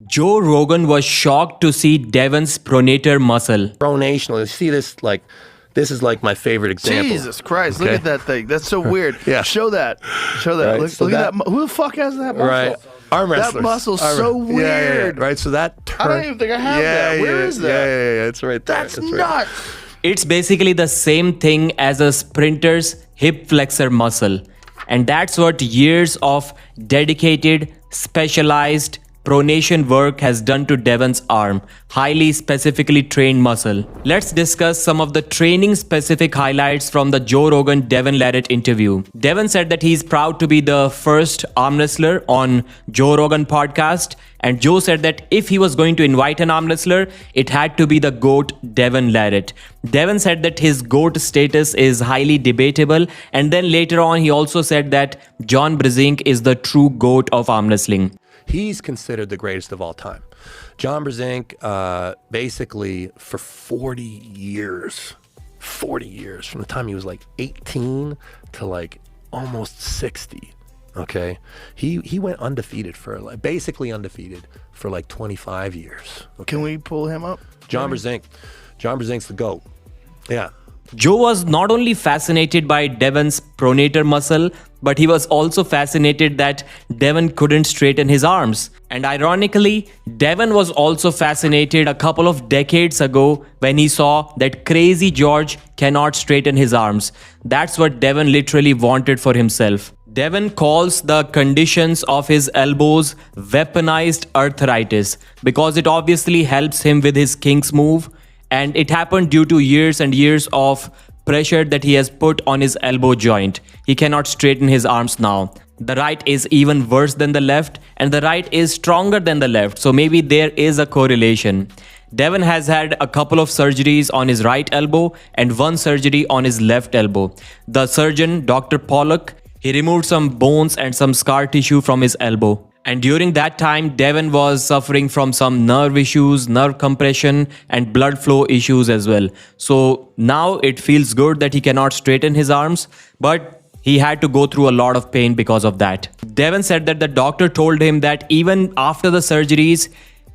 Joe Rogan was shocked to see Devon's pronator muscle. Pronation. You see this, like, this is like my favorite example. Jesus Christ, look at that thing. That's so weird. Yeah. Show that. Right, look at that. Who the fuck has that muscle? Right. Arm wrestlers. That muscle's so weird. Yeah. Right, so that I don't even think I have that. Where is that? Yeah, it's right there. That's nuts. It's basically the same thing as a sprinter's hip flexor muscle. And that's what years of dedicated, specialized pronation work has done to Devon's arm, highly specifically trained muscle. Let's discuss some of the training specific highlights from the Joe Rogan Devon Larratt interview. Devon said that he's proud to be the first arm wrestler on Joe Rogan podcast, and Joe said that if he was going to invite an arm wrestler, it had to be the GOAT Devon Larratt. Devon said that his GOAT status is highly debatable, and then later on he also said that John Brzenk is the true GOAT of arm wrestling. He's considered the greatest of all time. John Brzenk, basically for 40 years, from the time he was like 18 to like almost 60, okay? He went undefeated basically undefeated for like 25 years. Okay? Can we pull him up? John Brzenk. John Brzenk's the GOAT. Yeah. Joe was not only fascinated by Devon's pronator muscle, but he was also fascinated that Devon couldn't straighten his arms. And ironically, Devon was also fascinated a couple of decades ago when he saw that Crazy George cannot straighten his arms. That's what Devon literally wanted for himself. Devon calls the conditions of his elbows weaponized arthritis because it obviously helps him with his King's move. And it happened due to years and years of pressure that he has put on his elbow joint. He cannot straighten his arms now. The right is even worse than the left, and the right is stronger than the left. So maybe there is a correlation. Devon has had a couple of surgeries on his right elbow and one surgery on his left elbow. The surgeon, Dr. Pollock, he removed some bones and some scar tissue from his elbow. And during that time, Devon was suffering from some nerve issues, nerve compression, and blood flow issues as well. So now it feels good that he cannot straighten his arms, but he had to go through a lot of pain because of that. Devon said that the doctor told him that even after the surgeries,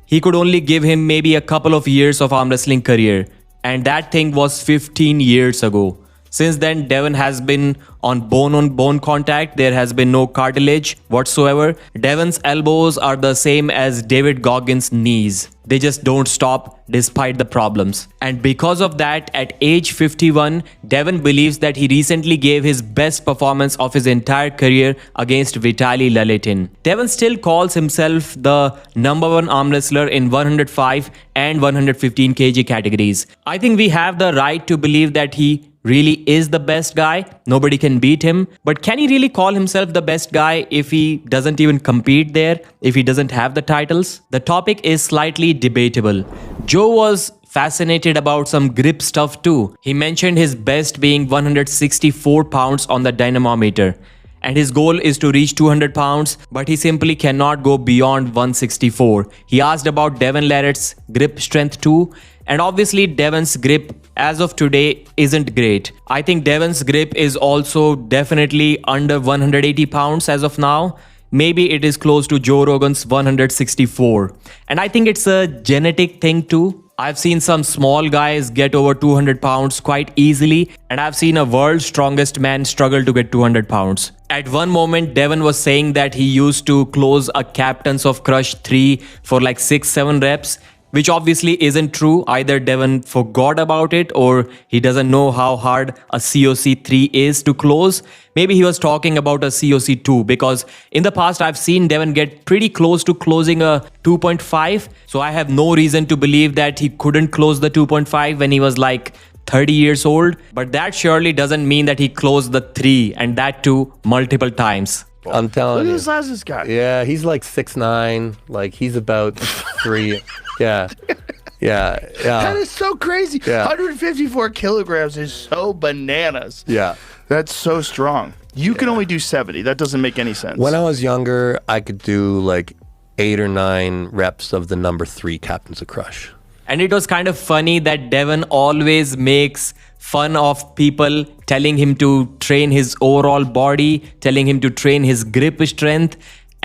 he could only give him maybe a couple of years of arm wrestling career. And that thing was 15 years ago. Since then, Devon has been on bone contact. There has been no cartilage whatsoever. Devon's elbows are the same as David Goggins' knees. They just don't stop despite the problems. And because of that, at age 51, Devon believes that he recently gave his best performance of his entire career against Vitaly Laletin. Devon still calls himself the #1 arm wrestler in 105 and 115 kg categories. I think we have the right to believe that he really is the best guy. Nobody can beat him. But can he really call himself the best guy if he doesn't even compete there, if he doesn't have the titles? The topic is slightly debatable. Joe was fascinated about some grip stuff too. He mentioned his best being 164 pounds on the dynamometer. And his goal is to reach 200 pounds, but he simply cannot go beyond 164. He asked about Devon Larratt's grip strength too. And obviously Devon's grip as of today isn't great. I think Devon's grip is also definitely under 180 pounds as of now. Maybe it is close to Joe Rogan's 164. And I think it's a genetic thing too. I've seen some small guys get over 200 pounds quite easily, and I've seen a world's strongest man struggle to get 200 pounds. At one moment, Devon was saying that he used to close a Captains of Crush 3 for like 6-7 reps, which obviously isn't true. Either Devon forgot about it or he doesn't know how hard a COC 3 is to close. Maybe he was talking about a COC 2 because in the past I've seen Devon get pretty close to closing a 2.5. So I have no reason to believe that he couldn't close the 2.5 when he was like 30 years old. But that surely doesn't mean that he closed the 3, and that too multiple times. I'm telling you. Look at the size of this guy. Yeah, he's like 6'9". Like he's about 3. Yeah. That is so crazy. Yeah. 154 kilograms is so bananas. Yeah. That's so strong. You can only do 70. That doesn't make any sense. When I was younger, I could do like 8 or 9 reps of the number 3 Captains of Crush. And it was kind of funny that Devon always makes fun of people telling him to train his overall body, telling him to train his grip strength.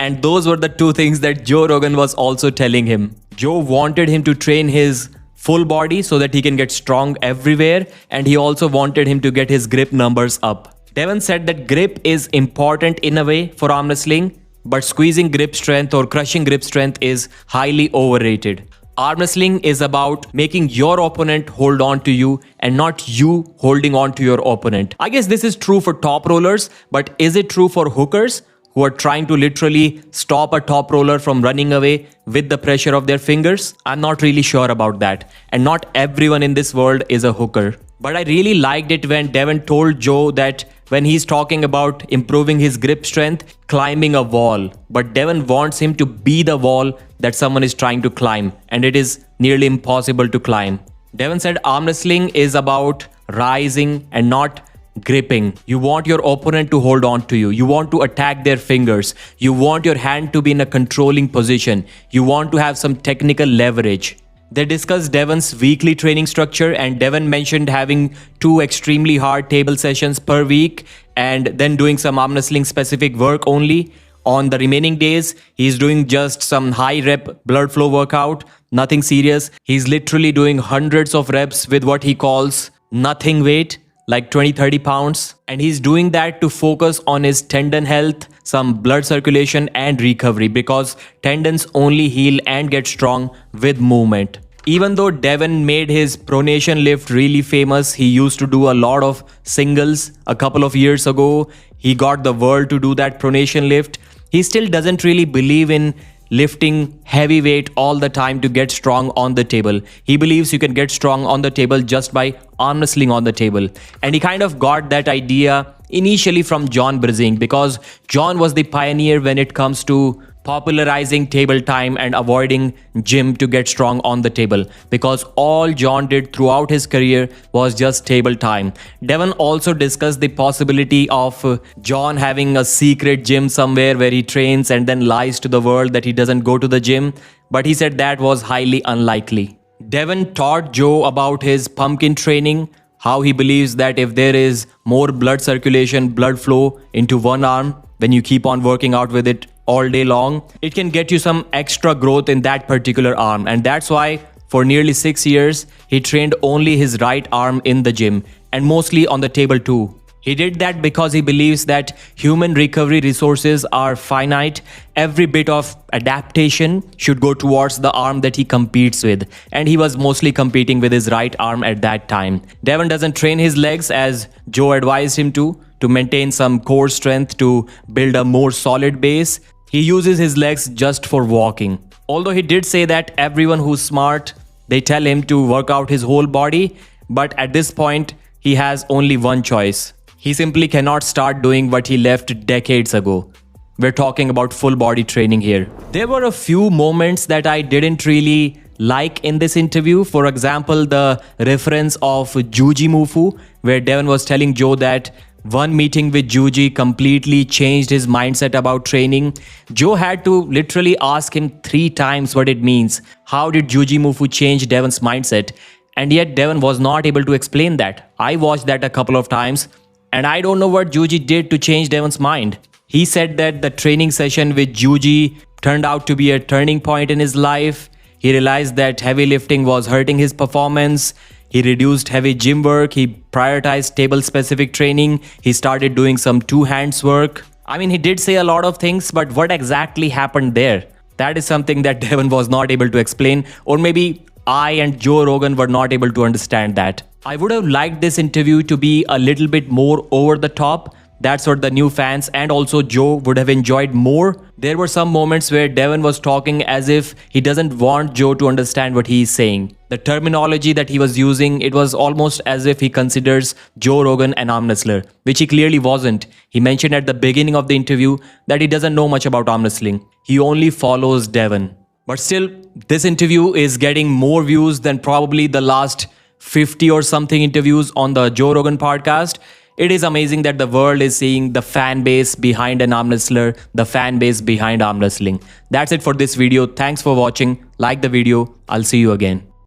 And those were the two things that Joe Rogan was also telling him. Joe wanted him to train his full body so that he can get strong everywhere, and he also wanted him to get his grip numbers up. Devon said that grip is important in a way for arm wrestling, but squeezing grip strength or crushing grip strength is highly overrated. Arm wrestling is about making your opponent hold on to you and not you holding on to your opponent. I guess this is true for top rollers, but is it true for hookers who are trying to literally stop a top roller from running away with the pressure of their fingers? I'm not really sure about that. And not everyone in this world is a hooker. But I really liked it when Devon told Joe that when he's talking about improving his grip strength, climbing a wall. But Devon wants him to be the wall that someone is trying to climb, and it is nearly impossible to climb. Devon said arm wrestling is about rising and not gripping. You want your opponent to hold on to you. You want to attack their fingers. You want your hand to be in a controlling position. You want to have some technical leverage. They discussed Devon's weekly training structure, and Devon mentioned having 2 extremely hard table sessions per week and then doing some arm wrestling specific work only. On the remaining days, he's doing just some high rep blood flow workout, nothing serious. He's literally doing hundreds of reps with what he calls nothing weight, like 20-30 pounds. And he's doing that to focus on his tendon health, some blood circulation and recovery, because tendons only heal and get strong with movement. Even though Devon made his pronation lift really famous, he used to do a lot of singles a couple of years ago. He got the world to do that pronation lift. He still doesn't really believe in lifting heavy weight all the time to get strong on the table. He believes you can get strong on the table just by arm wrestling on the table. And he kind of got that idea initially from John Brzezinski, because John was the pioneer when it comes to popularizing table time and avoiding gym to get strong on the table, because all John did throughout his career was just table time. Devon also discussed the possibility of John having a secret gym somewhere where he trains and then lies to the world that he doesn't go to the gym, but he said that was highly unlikely. Devon taught Joe about his pumpkin training, how he believes that if there is more blood circulation, blood flow into one arm, when you keep on working out with it all day long, it can get you some extra growth in that particular arm. And that's why for nearly 6 years, he trained only his right arm in the gym, and mostly on the table too. He did that because he believes that human recovery resources are finite. Every bit of adaptation should go towards the arm that he competes with. And he was mostly competing with his right arm at that time. Devon doesn't train his legs as Joe advised him to maintain some core strength, to build a more solid base. He uses his legs just for walking. Although he did say that everyone who's smart, they tell him to work out his whole body. But at this point, he has only one choice. He simply cannot start doing what he left decades ago. We're talking about full body training here. There were a few moments that I didn't really like in this interview. For example, the reference of Juji Mufu, where Devon was telling Joe that one meeting with Juji completely changed his mindset about training. Joe had to literally ask him 3 times what it means. How did Juji Mufu change Devon's mindset? And yet Devon was not able to explain that. I watched that a couple of times, and I don't know what Juji did to change Devon's mind. He said that the training session with Juji turned out to be a turning point in his life. He realized that heavy lifting was hurting his performance. He reduced heavy gym work. He prioritized table-specific training. He started doing some two-hands work. I mean, he did say a lot of things, but what exactly happened there? That is something that Devon was not able to explain, or maybe I and Joe Rogan were not able to understand that. I would have liked this interview to be a little bit more over the top. That's what the new fans and also Joe would have enjoyed more. There were some moments where Devon was talking as if he doesn't want Joe to understand what he is saying. The terminology that he was using, it was almost as if he considers Joe Rogan an arm wrestler, which he clearly wasn't. He mentioned at the beginning of the interview that he doesn't know much about arm wrestling. He only follows Devon. But still, this interview is getting more views than probably the last 50 or something interviews on the Joe Rogan podcast. It is amazing that the world is seeing the fan base behind an arm wrestler, the fan base behind arm wrestling. That's it for this video. Thanks for watching. Like the video. I'll see you again.